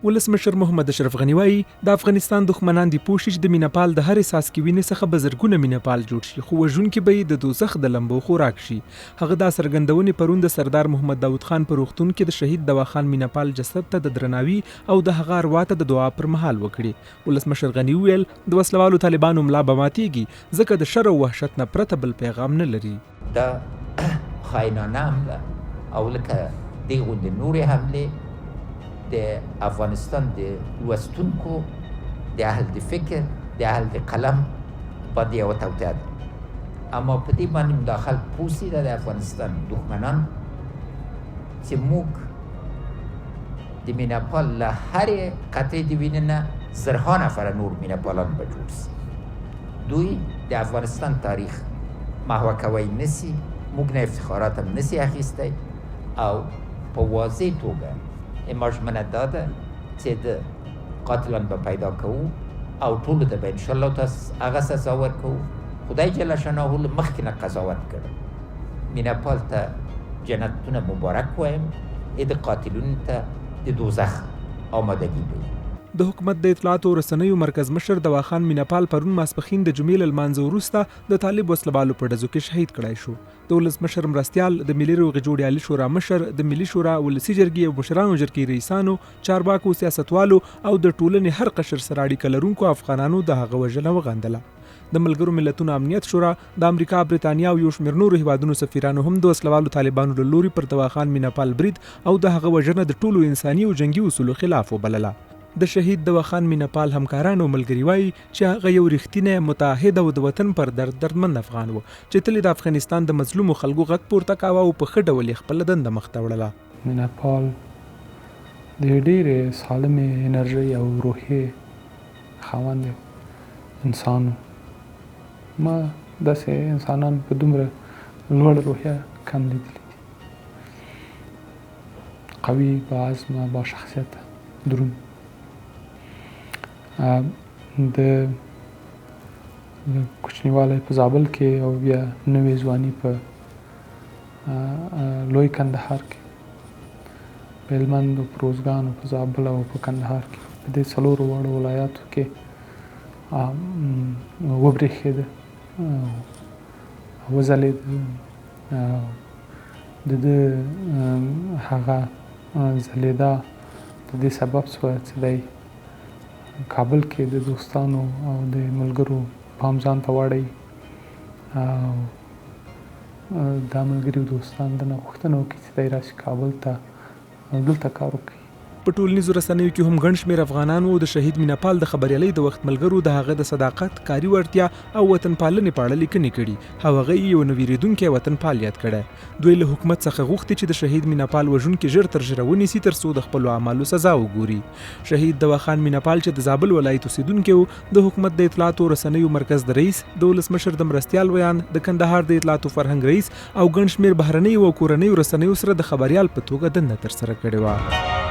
ولسمشر محمد اشرف غنی وایي د افغانستان دښمنان دي پوښښ د مینهپال د هرې څاڅکي وینې څخه به زرګونه مینهپال جوړ شي خو وژونکي به یې د دوزخ د لمبو خوراک شي. هغه دا څرګندونې پرون د سردار محمد داود خان په روغتون کې د شهید دوا خان مینهپال جسد ته د درناوي او د هغه اروا ته د دعا پر مهال وکړي. ولسمشر غنی وویل د وسلوالو طالبانو ملا به ماتیږي ځکه د شر او وحشت نه پرته بل پیغام نه لري. دا خاینانه حمله او لکه دې غوندې نورې حملې د افغانستان د لوستونکو د اهل د فکر د اهل د قلم باندې یوه توطیه ده، اما په دې باندې مداخل پوسي ده د افغانستان دښمنان چې موږ د مینهپال له هرې قطعې د وینې نه زرها نفره نور مینهپالان به جوړ سي. دوی د افغانستان تاریخ محوه کوی نسی، موږ نه افتخارات هم نسی اخیستی او په واضح توګه اماژمنه داده چې د قاتلان به پیدا کوو او ټولو ته به انشاءالله تاسو هغه سزا ورکوو. خدای جل شانه له مخکې نه قضاوت کړی، مینهپال ته جنتونه مبارک وایم، د قاتلونو ته د دوزخ آمادګي کوي. د حکومت د اطلاعاتو او رسنیو مرکز مشر دوا خان مینهپال پرون ماسپښین د جمعې له لمانځه وروسته د طالب وسلوالو په ډزو کې شهید کړای شو. د ولسمشر مرستیال، د ملي روغې جوړې عالي شورا مشر، د ملي شورا ولسي جرګې او مشرانو جرګې رئیسانو، چارواکو، سیاستوالو او د ټولنې هر قشر سره اړیکه لرونکو افغانانو د هغه وژنه وغندله. د ملګرو ملتونو امنیت شورا، د امریکا، برېټانیا او یو شمېر نورو هیوادونو سفیرانو هم د وسلوالو طالبانو له لوري پر دوا خان مینهپال برید او د هغه وژنه د ټولو انساني او جنګي اصولو خلاف وبلله. د شهید دوا خان مینهپال همکاران او ملګري وایي چې هغه یو رښتینی متحد او د وطن پر دردمند افغان و چې تل د افغانستان د مظلومو خلکو غږ پورته کاوه او په ښه ډول یې خپله دنده مخته وړله. مینهپال د ډېرې سالمې انرژۍ او روحیې خاوند انسان و. ما داسې انسانان په دومره لوړ روحیه کم لیدلي دي. قوي، با عزمه، با شخصیت، درون. د کوچنیوالی په زابل کې او بیا نوې ځواني په لوی کندهار کې، په هلمند او په روزګان او په زابل او په کندهار کې، په دې څلورو واړو ولایاتو کې وبرېښېده، وځلېده. د ده هغه ځلېدا د دې سبب شوه چې دی کابل کې د دوستانو او د ملګرو پام ځان ته واړوي او دا ملګري او دوستان دنه غوښتنه وکړي چې دی راشي کابل ته او دلته کار وکړي. په ټولنیزو رسنیو کې هم ګڼ شمېر افغانانو د شهید مینهپال د خبریالۍ د وخت ملګرو د هغه د صداقت، کاري وړتیا او وطن پالنې په اړه لیکنې کړي او هغه یې یو نه ویرېدونکی وطن پال یاد کړی. دوی له حکومت څخه غوښتي چې د شهید مینهپال وژونکي ژر تر ژره ونیسي تر څو د خپلو اعمالو سزا وګوري. شهید دوا خان مینهپال چې د زابل ولایت اوسېدونکی و، د حکومت د اطلاعاتو او رسنیو مرکز د رئیس، د ولسمشر د مرستیال ویان، د کندهار د اطلاعاتو فرهنګ رئیس او ګڼ شمېر بهرنیو او کورنیو رسنیو سره د خبریال په توګه دنده ترسره کړې وه.